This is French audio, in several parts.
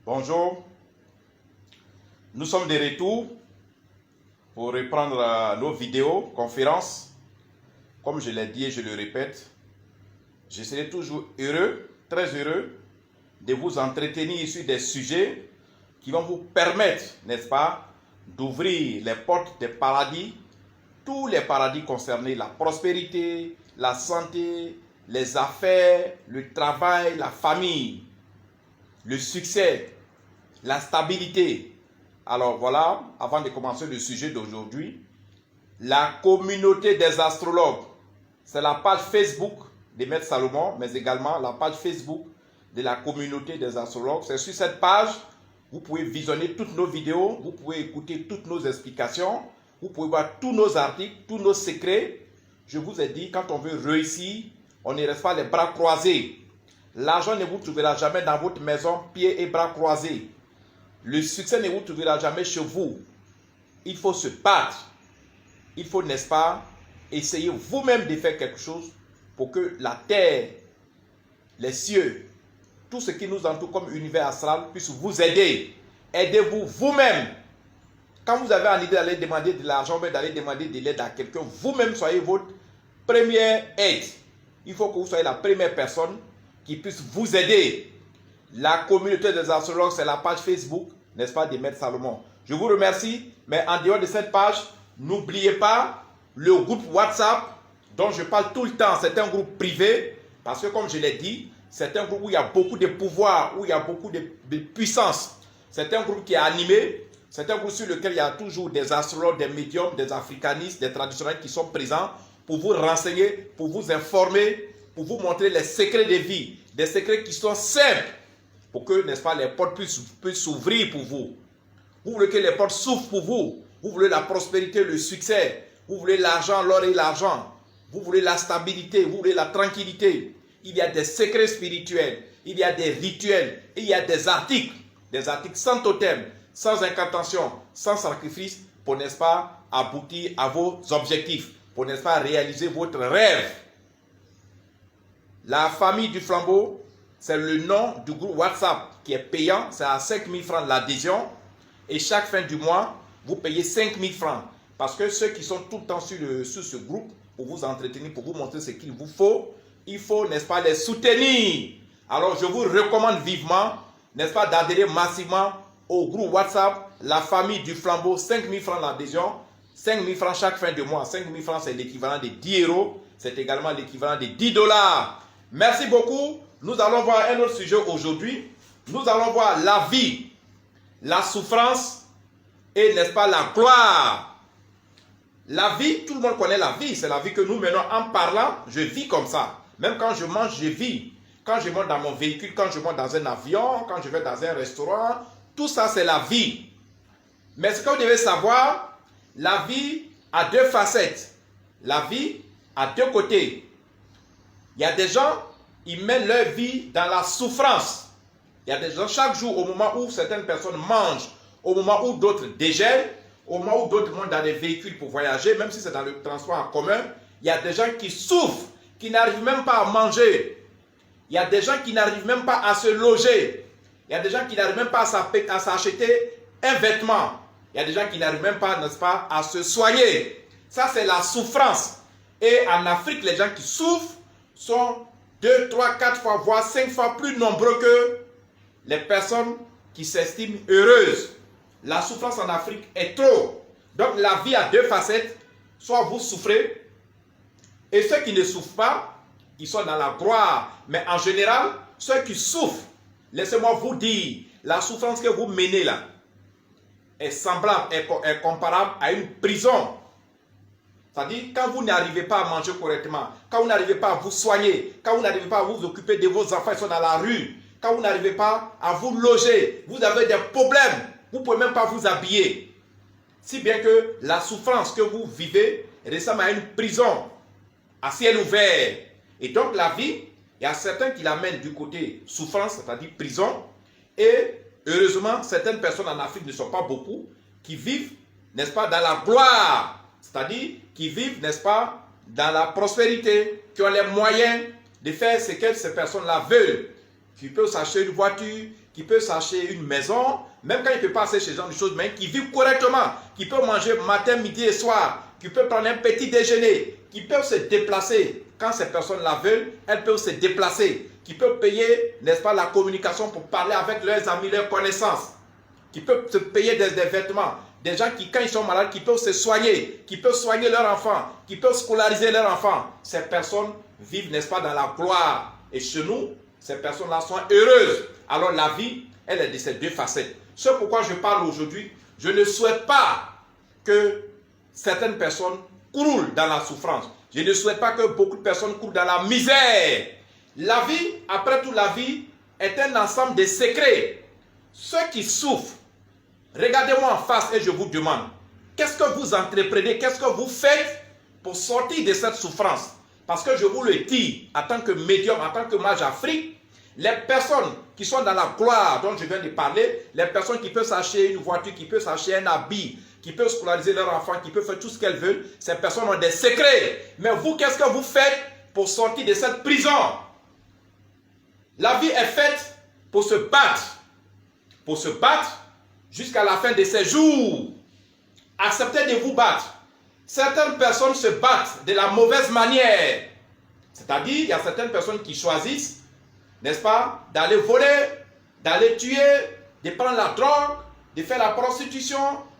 Bonjour, nous sommes de retour pour reprendre nos vidéos, conférences. Comme je l'ai dit et je le répète, je serai toujours heureux, très heureux de vous entretenir sur des sujets qui vont vous permettre, n'est-ce pas, d'ouvrir les portes des paradis, tous les paradis concernés, la prospérité, la santé, les affaires, le travail, la famille, le succès, la stabilité. Alors voilà, avant de commencer le sujet d'aujourd'hui, la communauté des astrologues, c'est la page Facebook de Maître Salomon, mais également la page Facebook de la communauté des astrologues. C'est sur cette page, vous pouvez visionner toutes nos vidéos, vous pouvez écouter toutes nos explications, vous pouvez voir tous nos articles, tous nos secrets. Je vous ai dit, quand on veut réussir, on ne reste pas les bras croisés. L'argent ne vous trouvera jamais dans votre maison, pieds et bras croisés. Le succès ne vous trouvera jamais chez vous. Il faut se battre. Il faut, n'est-ce pas, essayer vous-même de faire quelque chose pour que la terre, les cieux, tout ce qui nous entoure comme univers astral puisse vous aider. Aidez-vous vous-même. Quand vous avez en idée d'aller demander de l'argent, d'aller demander de l'aide à quelqu'un, vous-même soyez votre première aide. Il faut que vous soyez la première personne qui puisse vous aider. La communauté des astrologues, c'est la page Facebook, n'est-ce pas, de Maître Salomon. Je vous remercie, mais en dehors de cette page, n'oubliez pas le groupe WhatsApp dont je parle tout le temps. C'est un groupe privé, parce que comme je l'ai dit, c'est un groupe où il y a beaucoup de pouvoir, où il y a beaucoup de puissance. C'est un groupe qui est animé, c'est un groupe sur lequel il y a toujours des astrologues, des médiums, des africanistes, des traditionnels qui sont présents pour vous renseigner, pour vous informer, pour vous montrer les secrets de vie, des secrets qui sont simples, pour que, n'est-ce pas, les portes puissent s'ouvrir pour vous. Vous voulez que les portes s'ouvrent pour vous. Vous voulez la prospérité, le succès. Vous voulez l'argent, l'or et l'argent. Vous voulez la stabilité, vous voulez la tranquillité. Il y a des secrets spirituels, il y a des rituels, il y a des articles sans totem, sans incantation, sans sacrifice, pour, n'est-ce pas, aboutir à vos objectifs, pour, n'est-ce pas, réaliser votre rêve. La famille du flambeau, c'est le nom du groupe WhatsApp qui est payant. C'est à 5 000 francs l'adhésion. Et chaque fin du mois, vous payez 5 000 francs. Parce que ceux qui sont tout le temps sur ce groupe, pour vous entretenir, pour vous montrer ce qu'il vous faut, il faut, n'est-ce pas, les soutenir. Alors, je vous recommande vivement, n'est-ce pas, d'adhérer massivement au groupe WhatsApp, la famille du flambeau, 5 000 francs l'adhésion. 5 000 francs chaque fin de mois. 5 000 francs, c'est l'équivalent de 10 euros. C'est également l'équivalent de 10 $. Merci beaucoup. Nous allons voir un autre sujet aujourd'hui. Nous allons voir la vie, la souffrance et, n'est-ce pas, la gloire. La vie, tout le monde connaît la vie. C'est la vie que nous menons en parlant. Je vis comme ça. Même quand je mange, je vis. Quand je monte dans mon véhicule, quand je monte dans un avion, quand je vais dans un restaurant, tout ça, c'est la vie. Mais ce que vous devez savoir, la vie a deux facettes. La vie a deux côtés. Il y a des gens, ils mènent leur vie dans la souffrance. Il y a des gens, chaque jour, au moment où certaines personnes mangent, au moment où d'autres dégèlent, au moment où d'autres montent dans des véhicules pour voyager, même si c'est dans le transport en commun, il y a des gens qui souffrent, qui n'arrivent même pas à manger. Il y a des gens qui n'arrivent même pas à se loger. Il y a des gens qui n'arrivent même pas à s'acheter un vêtement. Il y a des gens qui n'arrivent même pas, n'est-ce pas, à se soigner. Ça, c'est la souffrance. Et en Afrique, les gens qui souffrent sont 2, 3, 4 fois, voire 5 fois plus nombreux que les personnes qui s'estiment heureuses. La souffrance en Afrique est trop. Donc la vie a deux facettes. Soit vous souffrez, et ceux qui ne souffrent pas, ils sont dans la gloire. Mais en général, ceux qui souffrent, laissez-moi vous dire, la souffrance que vous menez là est semblable, est comparable à une prison. C'est-à-dire, quand vous n'arrivez pas à manger correctement, quand vous n'arrivez pas à vous soigner, quand vous n'arrivez pas à vous occuper de vos enfants qui sont dans la rue, quand vous n'arrivez pas à vous loger, vous avez des problèmes, vous ne pouvez même pas vous habiller. Si bien que la souffrance que vous vivez ressemble à une prison, à ciel ouvert. Et donc la vie, il y a certains qui l'amènent du côté souffrance, c'est-à-dire prison, et heureusement, certaines personnes en Afrique ne sont pas beaucoup, qui vivent, n'est-ce pas, dans la gloire. C'est-à-dire qui vivent, n'est-ce pas, dans la prospérité, qui ont les moyens de faire ce que ces personnes-là veulent, qui peuvent s'acheter une voiture, qui peut s'acheter une maison, même quand il ne peut pas acheter ce genre de choses, mais qui vit correctement, qui peut manger matin, midi et soir, qui peut prendre un petit déjeuner, qui peuvent se déplacer. Quand ces personnes la veulent, elles peuvent se déplacer, qui peuvent payer, n'est-ce pas, la communication pour parler avec leurs amis, leurs connaissances, qui peuvent se payer des vêtements, des gens qui, quand ils sont malades, qui peuvent se soigner, qui peuvent soigner leurs enfants, qui peuvent scolariser leurs enfants. Ces personnes vivent, n'est-ce pas, dans la gloire. Et chez nous, ces personnes-là sont heureuses. Alors la vie, elle est de ces deux facettes. C'est pourquoi je parle aujourd'hui. Je ne souhaite pas que certaines personnes croulent dans la souffrance. Je ne souhaite pas que beaucoup de personnes croulent dans la misère. La vie, après tout, la vie est un ensemble de secrets. Ceux qui souffrent, regardez-moi en face et je vous demande, qu'est-ce que vous entreprenez, qu'est-ce que vous faites pour sortir de cette souffrance? Parce que je vous le dis, en tant que médium, en tant que mage Afrique, les personnes qui sont dans la gloire dont je viens de parler, les personnes qui peuvent s'acheter une voiture, qui peuvent s'acheter un habit, qui peuvent scolariser leurs enfants, qui peuvent faire tout ce qu'elles veulent, ces personnes ont des secrets. Mais vous, qu'est-ce que vous faites pour sortir de cette prison? La vie est faite pour se battre. Pour se battre jusqu'à la fin de ses jours. Acceptez de vous battre. Certaines personnes se battent de la mauvaise manière. C'est-à-dire, il y a certaines personnes qui choisissent, n'est-ce pas, d'aller voler, d'aller tuer, de prendre la drogue, de faire la prostitution,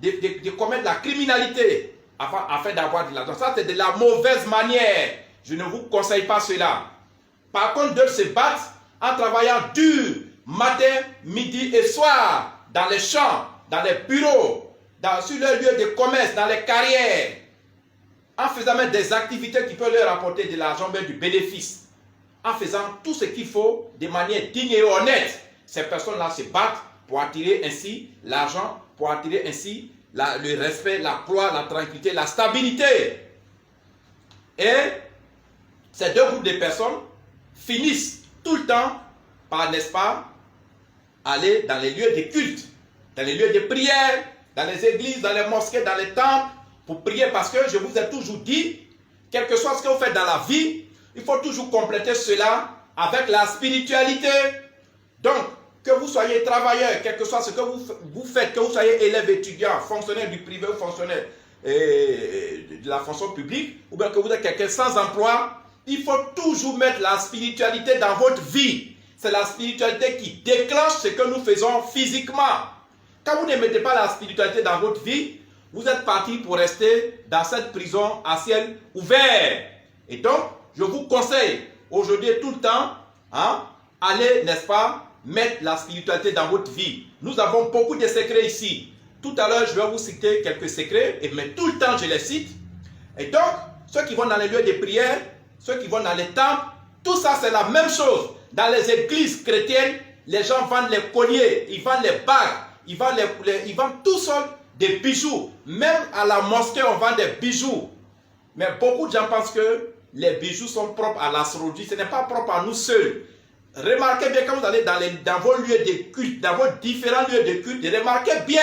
de commettre la criminalité afin d'avoir de l'argent. Ça, c'est de la mauvaise manière. Je ne vous conseille pas cela. Par contre, d'autres se battent en travaillant dur, matin, midi et soir, dans les champs, dans les bureaux, sur leurs lieux de commerce, dans les carrières, en faisant même des activités qui peuvent leur apporter de l'argent, même du bénéfice, en faisant tout ce qu'il faut de manière digne et honnête. Ces personnes-là se battent pour attirer ainsi l'argent, pour attirer ainsi le respect, la gloire, la tranquillité, la stabilité. Et ces deux groupes de personnes finissent tout le temps par, n'est-ce pas, aller dans les lieux de culte, dans les lieux de prière, dans les églises, dans les mosquées, dans les temples, pour prier, parce que je vous ai toujours dit, quel que soit ce que vous faites dans la vie, il faut toujours compléter cela avec la spiritualité. Donc, que vous soyez travailleur, quel que soit ce que vous faites, que vous soyez élève étudiant, fonctionnaire du privé ou fonctionnaire de la fonction publique, ou bien que vous êtes quelqu'un sans emploi, il faut toujours mettre la spiritualité dans votre vie. C'est la spiritualité qui déclenche ce que nous faisons physiquement. Quand vous ne mettez pas la spiritualité dans votre vie, vous êtes parti pour rester dans cette prison à ciel ouvert. Et donc, je vous conseille aujourd'hui et tout le temps, allez, n'est-ce pas, mettre la spiritualité dans votre vie. Nous avons beaucoup de secrets ici. Tout à l'heure, je vais vous citer quelques secrets, mais tout le temps, je les cite. Et donc, ceux qui vont dans les lieux de prière, ceux qui vont dans les temples, tout ça, c'est la même chose. Dans les églises chrétiennes, les gens vendent les colliers, ils vendent les bagues, ils vendent tout seul des bijoux. Même à la mosquée, on vend des bijoux. Mais beaucoup de gens pensent que les bijoux sont propres à l'astrologie. Ce n'est pas propre à nous seuls. Remarquez bien quand vous allez dans vos lieux de culte, dans vos différents lieux de culte, remarquez bien.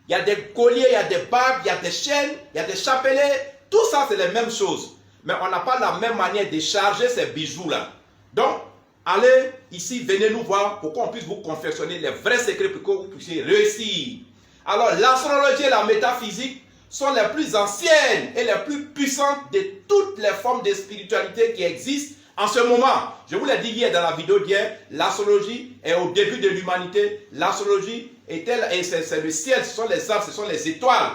Il y a des colliers, il y a des bagues, il y a des chaînes, il y a des chapelets. Tout ça, c'est les mêmes choses. Mais on n'a pas la même manière de charger ces bijoux-là. Donc, allez ici, venez nous voir pour qu'on puisse vous confectionner les vrais secrets pour que vous puissiez réussir. Alors, l'astrologie et la métaphysique sont les plus anciennes et les plus puissantes de toutes les formes de spiritualité qui existent en ce moment. Je vous l'ai dit hier dans la vidéo d'hier, l'astrologie est au début de l'humanité. L'astrologie c'est le ciel, ce sont les arbres, ce sont les étoiles.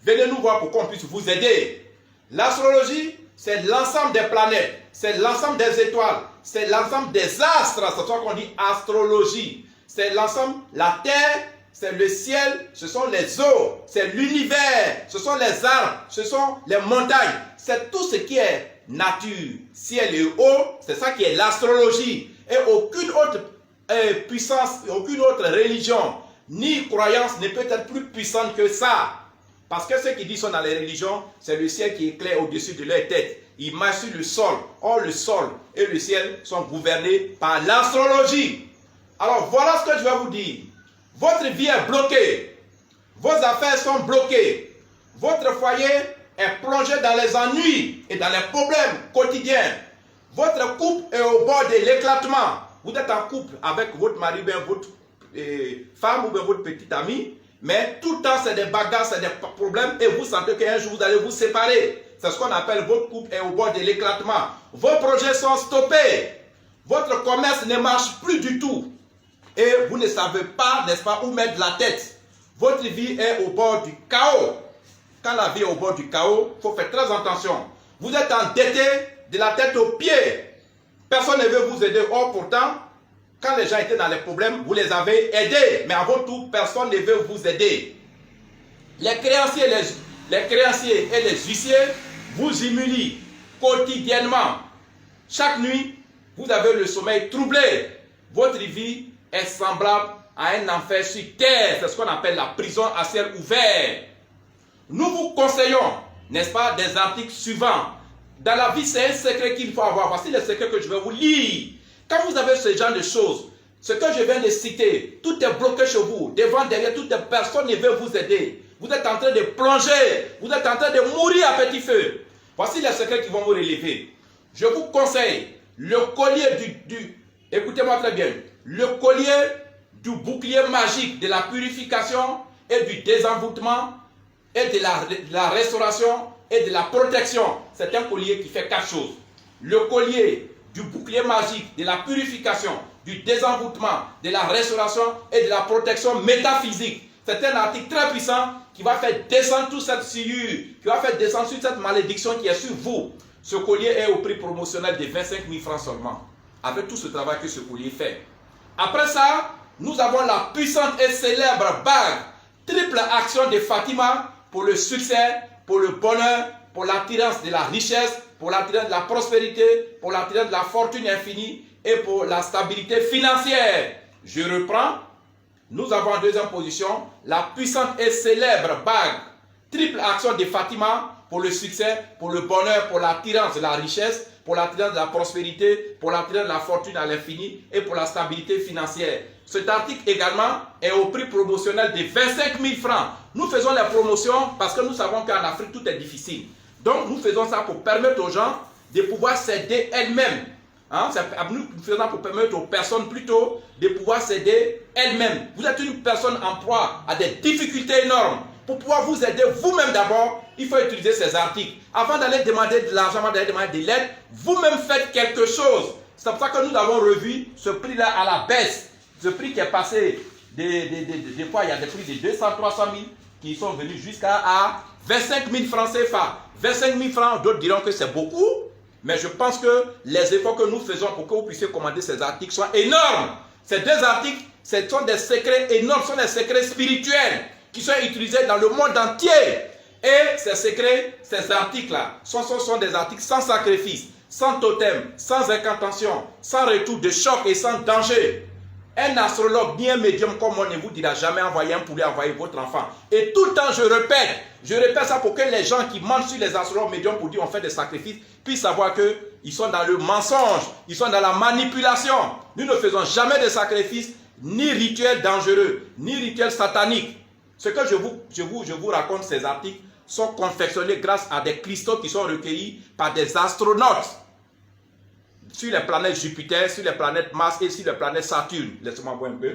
Venez nous voir pour qu'on puisse vous aider. L'astrologie, c'est l'ensemble des planètes, c'est l'ensemble des étoiles, c'est l'ensemble des astres, c'est ça qu'on dit astrologie. C'est l'ensemble, la terre, c'est le ciel, ce sont les eaux, c'est l'univers, ce sont les arbres, ce sont les montagnes. C'est tout ce qui est nature, ciel et eau, c'est ça qui est l'astrologie. Et aucune autre puissance, aucune autre religion, ni croyance ne peut être plus puissante que ça. Parce que ceux qui disent sont dans les religions, c'est le ciel qui éclaire au-dessus de leur tête. Ils marchent sur le sol. Or, le sol et le ciel sont gouvernés par l'astrologie. Alors, voilà ce que je vais vous dire. Votre vie est bloquée. Vos affaires sont bloquées. Votre foyer est plongé dans les ennuis et dans les problèmes quotidiens. Votre couple est au bord de l'éclatement. vous êtes en couple avec votre mari, bien votre femme ou bien votre petite amie, mais tout le temps c'est des bagarres, c'est des problèmes et vous sentez qu'un jour vous allez vous séparer. C'est ce qu'on appelle votre couple est au bord de l'éclatement. Vos projets sont stoppés. Votre commerce ne marche plus du tout. Et vous ne savez pas, n'est-ce pas, où mettre la tête. Votre vie est au bord du chaos. Quand la vie est au bord du chaos, il faut faire très attention. Vous êtes endetté de la tête aux pieds. Personne ne veut vous aider. Or, pourtant, quand les gens étaient dans les problèmes, vous les avez aidés. Mais avant tout, personne ne veut vous aider. Les créanciers et les huissiers vous humilient quotidiennement. Chaque nuit, vous avez le sommeil troublé. Votre vie est semblable à un enfer sur terre. C'est ce qu'on appelle la prison à ciel ouvert. Nous vous conseillons, n'est-ce pas, des articles suivants. Dans la vie, c'est un secret qu'il faut avoir. Voici les secrets que je vais vous lire. Quand vous avez ce genre de choses, ce que je viens de citer, tout est bloqué chez vous. Devant, derrière, toute personne ne veut vous aider. Vous êtes en train de plonger. Vous êtes en train de mourir à petit feu. Voici les secrets qui vont vous relever. Je vous conseille le collier écoutez-moi très bien, le collier du bouclier magique de la purification et du désenvoûtement et de la restauration et de la protection. C'est un collier qui fait 4 choses. Le collier du bouclier magique de la purification, du désenvoûtement, de la restauration et de la protection métaphysique. C'est un article très puissant qui va faire descendre toute cette sciure, qui va faire descendre toute cette malédiction qui est sur vous. Ce collier est au prix promotionnel de 25 000 francs seulement, avec tout ce travail que ce collier fait. Après ça, nous avons la puissante et célèbre bague, triple action de Fatima pour le succès, pour le bonheur, pour l'attirance de la richesse, pour l'attirance de la prospérité, pour l'attirance de la fortune infinie et pour la stabilité financière. Je reprends. Nous avons en deuxième position la puissante et célèbre bague, triple action de Fatima pour le succès, pour le bonheur, pour l'attirance de la richesse, pour l'attirance de la prospérité, pour l'attirance de la fortune à l'infini et pour la stabilité financière. Cet article également est au prix promotionnel de 25 000 francs. Nous faisons les promotions parce que nous savons qu'en Afrique tout est difficile. Donc nous faisons ça pour permettre aux gens de pouvoir s'aider elles-mêmes. Hein? Nous faisons ça pour permettre aux personnes plutôt de pouvoir s'aider elles-mêmes. Vous êtes une personne en proie à des difficultés énormes. Pour pouvoir vous aider vous-même d'abord, il faut utiliser ces articles. Avant d'aller demander de l'argent, avant d'aller demander de l'aide, vous-même faites quelque chose. C'est pour ça que nous avons revu ce prix-là à la baisse. Ce prix qui est passé, des fois il y a des prix de 200, 300 000 qui sont venus jusqu'à 25 000 francs CFA. 25 000 francs, d'autres diront que c'est beaucoup. Mais je pense que les efforts que nous faisons pour que vous puissiez commander ces articles sont énormes. Ces deux articles, ce sont des secrets énormes, ce sont des secrets spirituels qui sont utilisés dans le monde entier. Et ces secrets, ces articles-là, sont des articles sans sacrifice, sans totem, sans incantation, sans retour de choc et sans danger. Un astrologue ni un médium comme moi ne vous dira jamais envoyer un poulet, envoyer votre enfant. Et tout le temps, je répète ça pour que les gens qui mentent sur les astrologues médiums pour dire on fait des sacrifices puissent savoir qu'ils sont dans le mensonge, ils sont dans la manipulation. Nous ne faisons jamais de sacrifices, ni rituels dangereux, ni rituels sataniques. Ce que je vous raconte, ces articles, sont confectionnés grâce à des cristaux qui sont recueillis par des astronautes sur les planètes Jupiter, sur les planètes Mars et sur les planètes Saturne. Laissez-moi voir un peu.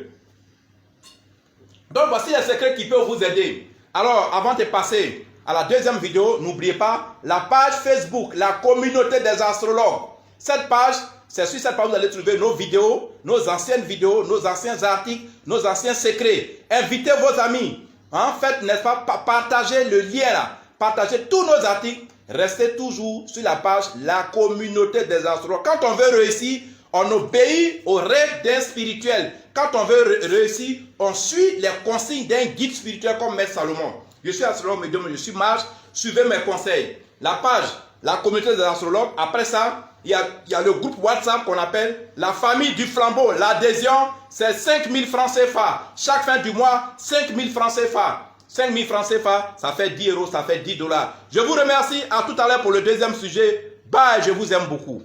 Donc voici les secrets qui peuvent vous aider. Alors, avant de passer à la deuxième vidéo, n'oubliez pas la page Facebook, la communauté des astrologues. Cette page, c'est sur cette page que vous allez trouver nos vidéos, nos anciennes vidéos, nos anciens articles, nos anciens secrets. Invitez vos amis. En fait, n'est-ce pas, partagez le lien là. Partagez tous nos articles. Restez toujours sur la page La communauté des astrologues. Quand on veut réussir, on obéit aux règles d'un spirituel. Quand on veut réussir, on suit les consignes d'un guide spirituel comme Maître Salomon. Je suis astrologue médium, je suis mage. Suivez mes conseils. La page La communauté des astrologues. Après ça, il y a le groupe WhatsApp qu'on appelle la famille du flambeau. L'adhésion, c'est 5 000 francs CFA. Chaque fin du mois, 5 000 francs CFA. 5 000 francs CFA, ça fait 10 euros, ça fait 10 $. Je vous remercie. À tout à l'heure pour le deuxième sujet. Bye, je vous aime beaucoup.